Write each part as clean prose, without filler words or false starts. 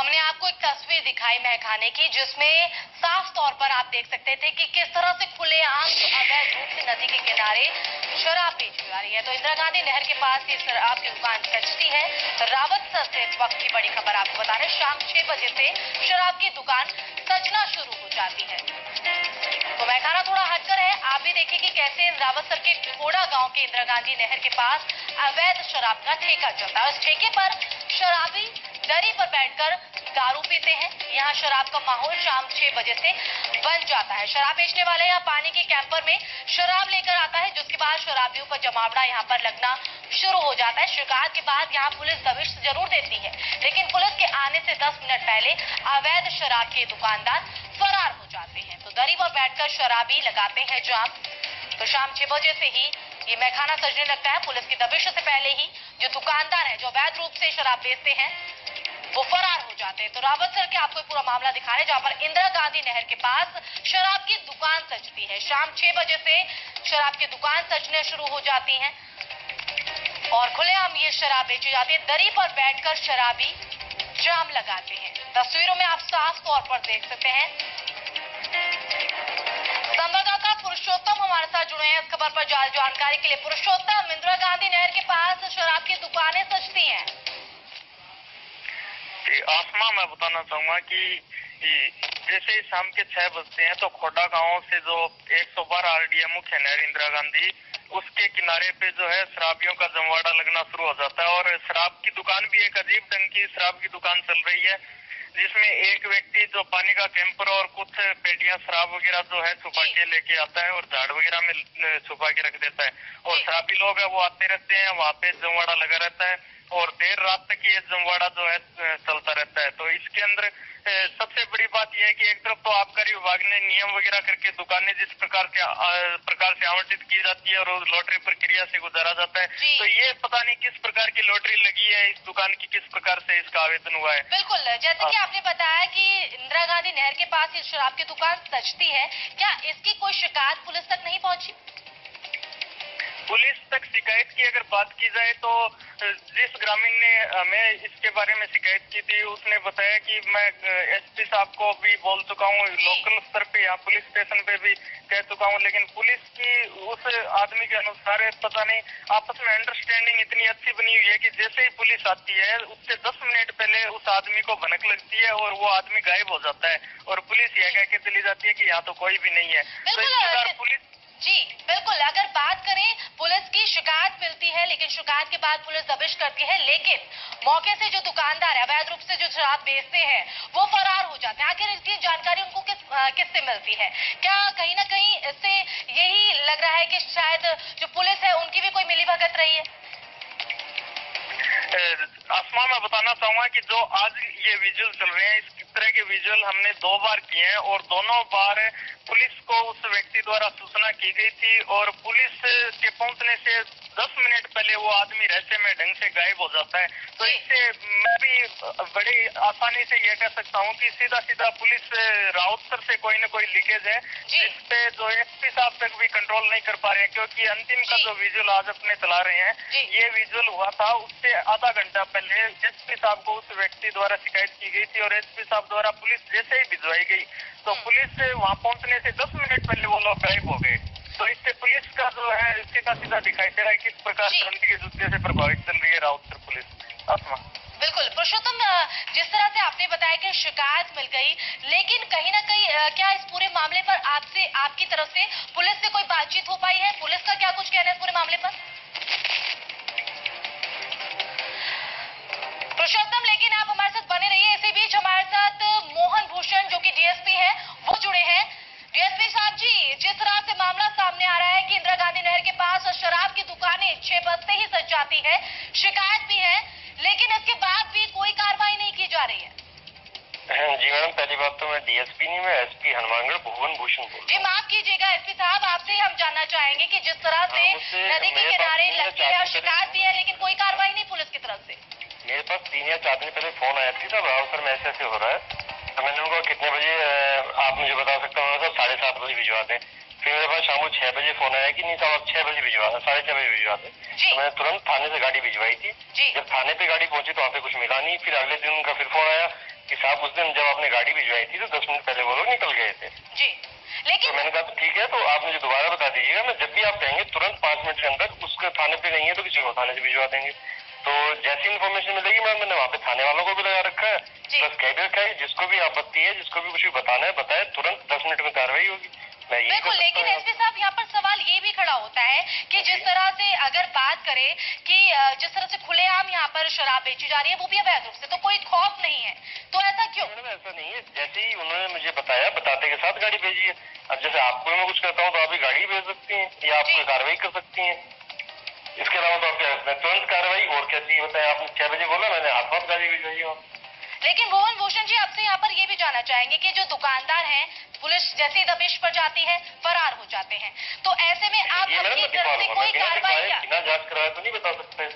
हमने आपको एक तस्वीर दिखाई महखाने की, जिसमें साफ तौर पर आप देख सकते थे कि किस तरह से खुलेआम अवैध रूप से नदी के किनारे शराब बेची जा रही है। तो इंदिरा गांधी नहर के पास ये शराब की दुकान सजती है। रावतसर से इस वक्त की बड़ी खबर आपको बता रहे, शाम 6 बजे से शराब की दुकान सजना शुरू हो जाती है। तो महखाना थोड़ा हटकर है, आप भी देखिए कि कैसे रावतसर के घोड़ा गांव के इंदिरा गांधी नहर के पास अवैध शराब का ठेका चलता है। उस ठेके पर शराबी दरी पर बैठकर दारू पीते हैं। यहाँ शराब का माहौल शाम 6 बजे से बन जाता है। शराब बेचने वाले यहाँ पानी के कैंपर में शराब लेकर आता है, जिसके बाद शराबियों का जमावड़ा यहाँ पर लगना शुरू हो जाता है। शिकायत के बाद यहाँ पुलिस दबिश जरूर देती है, लेकिन पुलिस के आने से 10 मिनट पहले अवैध शराब के दुकानदार फरार हो जाते हैं। तो दरी पर बैठकर शराबी लगाते हैं जाम। तो शाम 6 बजे से ही ये महखाना सजने लगता है। पुलिस की दबिश से पहले ही जो दुकानदार हैं, जो अवैध रूप से शराब बेचते हैं, वो फरार हो जाते हैं। तो रावतसर के आपको पूरा मामला दिखा रहे, जहां पर इंदिरा गांधी नहर के पास शराब की दुकान सजती है। शाम 6 बजे से शराब की दुकान सजने शुरू हो जाती है और खुलेआम ये शराब बेची जाती है। दरी पर बैठकर शराबी जाम लगाते हैं। तस्वीरों में आप साफ तौर पर देख सकते हैं। संवाददाता पुरुषोत्तम हमारे साथ जुड़े हैं इस खबर पर जानकारी के लिए। पुरुषोत्तम, इंदिरा गांधी नहर के पास शराब की दुकानें सजती हैं। आसमा, मैं बताना चाहूंगा कि जैसे ही शाम के 6 बजते हैं तो खोड़ा गांव से जो 112 आरडीएम मुख्य नहर इंदिरा गांधी, उसके किनारे पे जो है शराबियों का जमवाड़ा लगना शुरू हो जाता है। और शराब की दुकान भी एक अजीब ढंग की शराब की दुकान चल रही है, जिसमें एक व्यक्ति जो पानी का कैंपर और कुछ पेटियां शराब वगैरह जो है छुपा के लेके आता है और झाड़ वगैरह में छुपा के रख देता है। और शराबी लोग है वो आते रहते हैं, वहाँ पे जमवाड़ा लगा रहता है और देर रात तक ये जमवाड़ा जो है चलता रहता है। तो इसके अंदर सबसे बड़ी बात यह है कि एक तरफ तो आबकारी विभाग ने नियम वगैरह करके दुकानें जिस प्रकार से आवंटित की जाती है और लॉटरी प्रक्रिया से गुजारा जाता है, तो ये पता नहीं किस प्रकार की लॉटरी लगी है इस दुकान की, किस प्रकार से इसका आवेदन हुआ है। बिल्कुल, जैसे कि आपने बताया कि इंदिरा गांधी नहर के पास ये शराब की दुकान सजती है, क्या इसकी कोई शिकायत पुलिस तक नहीं पहुंची? पुलिस तक शिकायत की अगर बात की जाए तो जिस ग्रामीण ने हमें इसके बारे में शिकायत की थी, उसने बताया कि मैं एसपी साहब को भी बोल चुका हूँ, लोकल स्तर पे यहाँ पुलिस स्टेशन पे भी कह चुका हूँ, लेकिन पुलिस की उस आदमी के अनुसार पता नहीं आपस में अंडरस्टैंडिंग इतनी अच्छी बनी हुई है कि जैसे ही पुलिस आती है उससे 10 मिनट पहले उस आदमी को भनक लगती है और वो आदमी गायब हो जाता है और पुलिस यह कह के चली जाती है कि यहाँ तो कोई भी नहीं है। तो इस प्रकार पुलिस जी बिल्कुल, अगर बात करें, पुलिस की शिकायत मिलती है, लेकिन शिकायत के बाद पुलिस दबिश करती है, लेकिन मौके से जो दुकानदार है, अवैध रूप से जो शराब बेचते हैं, वो फरार हो जाते हैं। आखिर इसकी जानकारी उनको किससे मिलती है? क्या कहीं ना कहीं इससे यही लग रहा है कि शायद जो पुलिस है उनकी भी कोई मिलीभगत रही है? आसमा, मैं बताना चाहूंगा कि जो आज ये विजुअल चल रहे हैं, इस तरह के विजुअल हमने 2 बार किए हैं और दोनों बार पुलिस को उस व्यक्ति द्वारा सूचना की गई थी और पुलिस के पहुंचने से 10 मिनट पहले वो आदमी रहस्य में ढंग से गायब हो जाता है। तो इससे मैं भी बड़ी आसानी से यह कह सकता हूँ कि सीधा सीधा पुलिस रावतसर से कोई न कोई लीकेज है, जिसपे जो एसपी साहब तक भी कंट्रोल नहीं कर पा रहे हैं, क्योंकि अंतिम का जो विजुअल आज अपने चला रहे हैं, ये विजुअल हुआ था उससे आधा घंटा पहले एसपी साहब को उस व्यक्ति द्वारा शिकायत की गई थी और एसपी साहब द्वारा पुलिस जैसे ही भिजवाई गई तो पुलिस वहाँ पहुंचने से 10 मिनट पहले वो लोग गायब हो गए। तो इससे पुलिस का जो है सीधा सीधा दिखाई दे रहा है किस प्रकार क्रांति के जूते से प्रभावित चल रही है रावतसर पुलिस। आसमा, बिल्कुल पुरुषोत्तम, जिस तरह से आपने बताया कि शिकायत मिल गई, लेकिन कहीं ना कहीं क्या इस पूरे मामले पर आपसे, आपकी तरफ से पुलिस से कोई बातचीत हो पाई है? पुलिस का क्या कुछ कहना है इस पूरे मामले पर? पुरुषोत्तम, लेकिन आप हमारे साथ बने रहिए। इसी बीच हमारे साथ मोहन भूषण, जो कि डीएसपी है, वो जुड़े हैं। डीएसपी साहब जी, जिस तरह से मामला सामने आ रहा है कि इंदिरा गांधी नहर के पास शराब की दुकानें 6 बजते ही सज जाती है, शिकायत भी है, लेकिन इसके बाद भी कोई कार्रवाई नहीं की जा रही है। जी मैडम, पहली बात तो मैं डीएसपी नहीं, मैं एसपी हनुमानगढ़ मोहन भूषण बोल जी माफ कीजिएगा एसपी साहब, आपसे हम जानना चाहेंगे कि जिस तरह से नदी के किनारे लगती है, शिकायत भी है, लेकिन कोई कार्रवाई नहीं पुलिस की तरफ से। मेरे पास 3 या 4 दिन पहले फोन आया थी, तब रावतसर में ऐसे हो रहा है, तो मैंने उनको कितने बजे आप मुझे बता सकता हूँ, 7:30 बजे भिजवा दें। फिर मेरे पास शाम को 6 बजे फोन आया कि नहीं साहब आप 6 बजे भिजवा दें, 6:30 बजे भिजवा दें। तो मैंने तुरंत थाने से गाड़ी भिजवाई थी। जब थाने पे गाड़ी पहुंची तो वहाँ पे कुछ मिला नहीं। फिर अगले दिन उनका फिर फोन आया कि साहब उस दिन जब आपने गाड़ी भिजवाई थी तो 10 मिनट पहले वो लोग निकल गए थे। जी, लेकिन तो मैंने कहा तो ठीक है, तो आप मुझे दोबारा बता दीजिएगा, मैं जब भी आप कहेंगे तुरंत 5 मिनट के अंदर उसके थाने पे नहीं है तो किसी और थाने से भिजवा देंगे। तो जैसी इन्फॉर्मेशन मिलेगी मैंने वहाँ पे थाने वालों को भी लगा रखा है, प्लस कह भी रखा है जिसको भी आपत्ति है, जिसको भी कुछ भी बताना है बताए, तुरंत 10 मिनट में कार्रवाई होगी। बिल्कुल, लेकिन एसपी साहब यहाँ पर सवाल ये भी खड़ा होता है कि जिस तरह से अगर बात करें कि जिस तरह से खुलेआम यहाँ पर शराब बेची जा रही है वो भी अवैध रूप से, तो कोई खौफ नहीं है, तो ऐसा क्यों? ऐसा नहीं है, जैसे ही उन्होंने मुझे बताया बताते के साथ गाड़ी भेजी है। अब जैसे आपको मैं कुछ कहता हूँ तो आप भी गाड़ी भेज सकती हैं या आप कोई कार्रवाई कर सकती हैं। इसके अलावा तो आप क्या करते हैं, तुरंत कार्रवाई। और क्या चाहिए बताया, आपने 6 बजे बोला, मैंने आप गाड़ी भिजवाई हो। लेकिन भुवन भूषण जी, आपसे यहाँ पर ये भी जानना चाहेंगे कि जो दुकानदार हैं, पुलिस जैसे ही दबिश पर जाती है फरार हो जाते हैं, तो ऐसे में आप अपनी तरफ से कोई कार्रवाई या बिना जांच कराए तो नहीं बता सकते,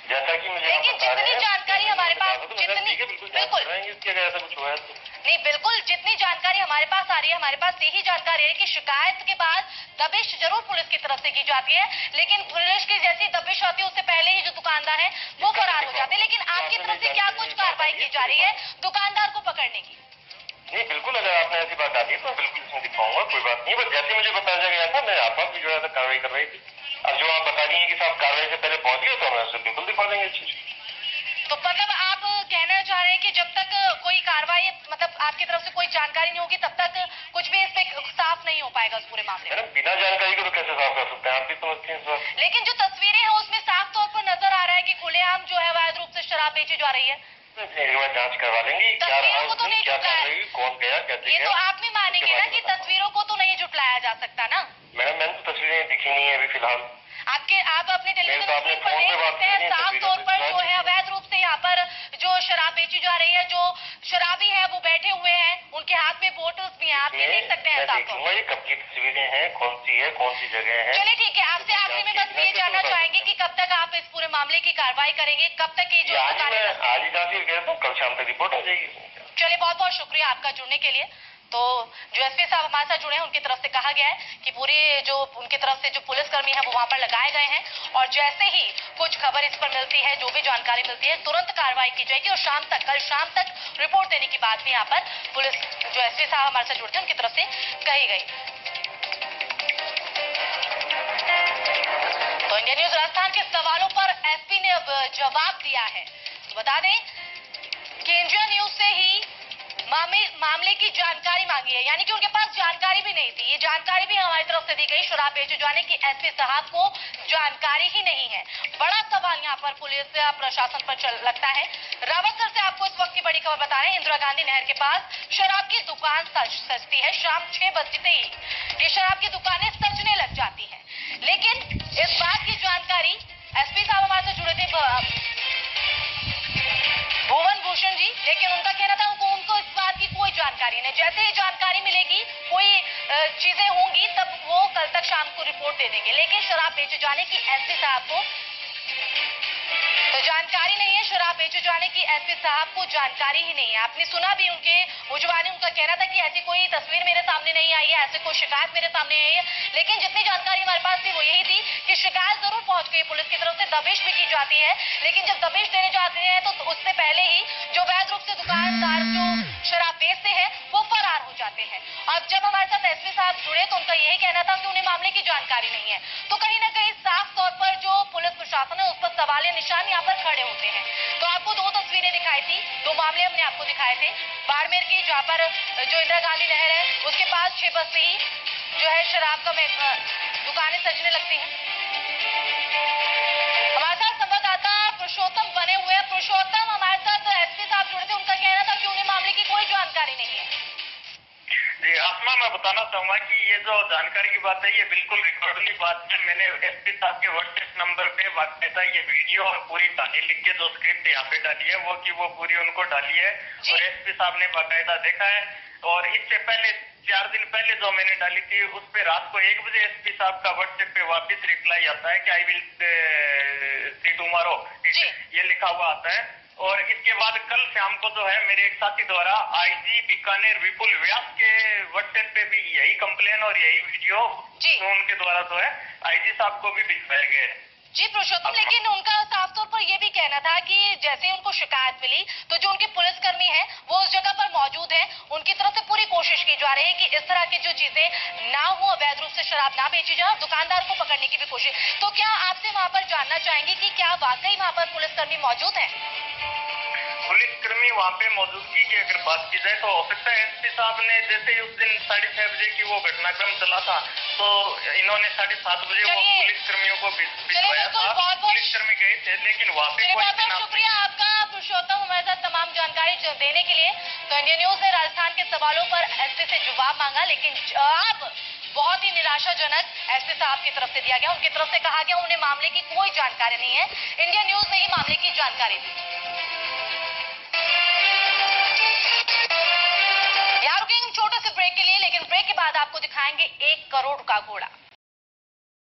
जैसा कि मुझे लेकिन जितनी जानकारी हमारे पास, जितनी बिल्कुल कुछ हुआ है नहीं, बिल्कुल जितनी जानकारी हमारे पास आ रही है, हमारे पास यही जानकारी है कि शिकायत के बाद दबिश जरूर पुलिस की तरफ से की जाती है, लेकिन पुलिस की जैसी दबिश होती है उससे पहले ही जो दुकानदार है वो फरार हो जाते हैं। लेकिन आपकी तरफ से क्या कुछ कार्रवाई की जा रही है दुकानदार को पकड़ने की? नहीं, बिल्कुल, अगर आपने ऐसी बात डाली तो बिल्कुल इसमें दिखाऊंगा, कोई बात नहीं। बस जैसे मुझे बताया गया था मैं आप भी जो है कार्रवाई कर रही थी। अब जो आप बता रही हैं कि साहब कार्रवाई से पहले पहुंच गए तो हम ऐसे बिल्कुल दिखा देंगे चीज। तो मतलब आप कहना चाह रहे हैं कि जब तक कोई कार्रवाई, मतलब आपकी तरफ से कोई जानकारी नहीं होगी तब तक कुछ भी इस पे साफ नहीं हो पाएगा उस पूरे मामले में? बिना जानकारी को तो कैसे साफ कर सकते हैं, आप भी समझते हैं सर। लेकिन जो तस्वीरें हैं उसमें साफ तौर पर नजर आ रहा है कि खुलेआम जो है अवैध रूप से शराब बेची जा रही है। एक बार जांच करवा लेंगे, क्या रहा उस दिन, क्या कार्रवाई, कौन गया, कैसे ये गया। तो आप भी मानेंगे ना कि तस्वीरों को तो नहीं जुटलाया जा सकता ना? मैडम, मैंने तो तस्वीरें दिखी नहीं है अभी फिलहाल। आप अपने टेलीविजन स्क्रीन पर देख सकते हैं साफ तौर पर जो है अवैध रूप से यहाँ पर जो शराब बेची जा रही है, जो शराबी है वो बैठे हुए हैं, उनके हाथ में बोतल्स भी हैं, आप ये देख सकते हैं साफ तौर पर। ये कब की तस्वीरें हैं, कौन सी है, कौन सी जगह है? चलिए ठीक है, आपसे आखिरी में बस ये जानना चाहेंगे कि कब तक आप इस पूरे मामले की कार्रवाई करेंगे, कब तक ये जो आज ही जांच कहता हूँ, कल शाम तक रिपोर्ट आ जाएगी। चलिए, बहुत बहुत शुक्रिया आपका जुड़ने के लिए। तो जो एसपी साहब हमारे साथ जुड़े हैं उनकी तरफ से कहा गया है कि पूरे जो उनकी तरफ से जो पुलिसकर्मी है वो वहां पर लगाए गए हैं, और जैसे ही कुछ खबर इस पर मिलती है, जो भी जानकारी मिलती है, तुरंत कार्रवाई की जाएगी और कल शाम तक रिपोर्ट देने की बात भी यहाँ पर पुलिस जो एसपी साहब हमारे साथ जुड़ते हैं उनकी तरफ से कही गई। तो इंडिया न्यूज राजस्थान के सवालों पर एसपी ने अब जवाब दिया है। तो बता दें कि इंडिया न्यूज से ही मामले की जानकारी मांगी है, यानी कि उनके पास जानकारी भी नहीं थी। ये जानकारी भी हमारी तरफ से दी गई, शराब बेचे जाने की एसपी साहब को जानकारी ही नहीं है। बड़ा सवाल यहाँ पर पुलिस या प्रशासन पर लगता है। रावत सर से आपको इस वक्त की बड़ी खबर बता रहे हैं, इंदिरा गांधी नहर के पास शराब की दुकान सजती है। शाम 6 बजते ही ये शराब की दुकानें सजने लग जाती है, लेकिन इस बात की जानकारी एसपी साहब हमारे से जुड़े थे भुवन भूषण जी, लेकिन उनका कहना था उनको इस बात की कोई जानकारी नहीं। जैसे ही जानकारी मिलेगी, कोई चीजें होंगी, तब वो कल तक शाम को रिपोर्ट दे देंगे। लेकिन शराब बेचे जाने की एसपी साहब को तो जानकारी नहीं है, शराब बेचे जाने की एसपी साहब को जानकारी ही नहीं है। आपने सुना भी उनके उजवानी, उनका कहना था कि ऐसी कोई तस्वीर मेरे सामने नहीं आई है, ऐसे कोई शिकायत मेरे सामने आई है। लेकिन जितनी जानकारी हमारे पास थी वो यही थी कि शिकायत जरूर पहुंच गई पुलिस की तरफ से, दबिश भी की जाती है, लेकिन जब दबिश देने जाते हैं तो उससे पहले ही जो वैध रूप से दुकानदार जो शराब बेचते हैं वो फरार हो जाते हैं। अब जब हमारे साथ एसपी साहब जुड़े तो उनका यही कहना था कि उन्हें मामले की जानकारी नहीं है। तो कहीं ना कहीं साफ तौर पर जो पुलिस प्रशासन है उस पर सवाल या निशान यहाँ पर खड़े होते हैं। तो आपको 2 तस्वीरें दिखाई थी, 2 मामले हमने आपको दिखाए थे। बाड़मेर की जहाँ पर जो इंदिरा गांधी नहर है उसके पास 6 बजते ही जो है शराब का दुकानें सजने लगती हैं। हमारे साथ संवाददाता पुरुषोत्तम बने हुए हैं। पुरुषोत्तम, हमारे साथ एसपी साहब जुड़े थे, उनका कहना था कि उन्हें मामले की कोई जानकारी नहीं है। जी आसमा, मैं बताना चाहूंगा कि ये जो जानकारी की बात है ये बिल्कुल रिकॉर्डली बात है। मैंने एसपी साहब के व्हाट्सएप नंबर पे बाकायदा ये वीडियो और पूरी कहानी लिख के जो स्क्रिप्ट यहाँ पे डाली है वो पूरी उनको डाली है, और एसपी साहब ने बाकायदा देखा है। और इससे पहले 4 दिन पहले जो मैंने डाली थी उस पे रात को 1 बजे एसपी साहब का व्हाट्सएप पे वापस रिप्लाई आता है कि आई विल सी टुमारो, ये लिखा हुआ आता है। और इसके बाद कल शाम को जो है मेरे एक साथी द्वारा आईजी बीकानेर विपुल व्यास के व्हाट्सएप पे भी यही कंप्लेन और यही वीडियो उनके द्वारा जो है आईजी साहब को भी भिजवाया गया है। जी पुरुषोत्तम, लेकिन उनका साफ तौर पर यह भी कहना था कि जैसे ही उनको शिकायत मिली तो जो उनके पुलिसकर्मी हैं वो उस जगह पर मौजूद हैं, उनकी तरफ से पूरी कोशिश की जा रही है कि इस तरह की जो चीजें ना हो, अवैध रूप से शराब ना बेची जाए, दुकानदार को पकड़ने की भी कोशिश। तो क्या आपसे वहां पर जानना चाहेंगे कि क्या वाकई वहां पर पुलिसकर्मी मौजूद है? पुलिसकर्मी वहाँ पे मौजूदगी की अगर बात की जाए तो हो सकता है एसपी साहब ने जैसे ही उस दिन 6:30 बजे की वो घटनाक्रम चला था तो इन्होंने 7:30 बजे वो पुलिसकर्मियों को भिजवाया था। पुलिसकर्मी गए थे लेकिन वहाँ पे बहुत बहुत शुक्रिया आपका पुरुषोत्तम हमारे साथ तमाम जानकारी देने के लिए। तो इंडिया न्यूज ने राजस्थान के सवालों पर एसपी से जवाब मांगा, लेकिन जवाब बहुत ही निराशाजनक एसपी साहब की तरफ से दिया गया। उनकी तरफ से कहा गया उन्हें मामले की कोई जानकारी नहीं है। इंडिया न्यूज ने ही मामले की जानकारी दी। यहाँ रुकेंगे छोटे से ब्रेक के लिए, लेकिन ब्रेक के बाद आपको दिखाएंगे 1 करोड़ का घोड़ा।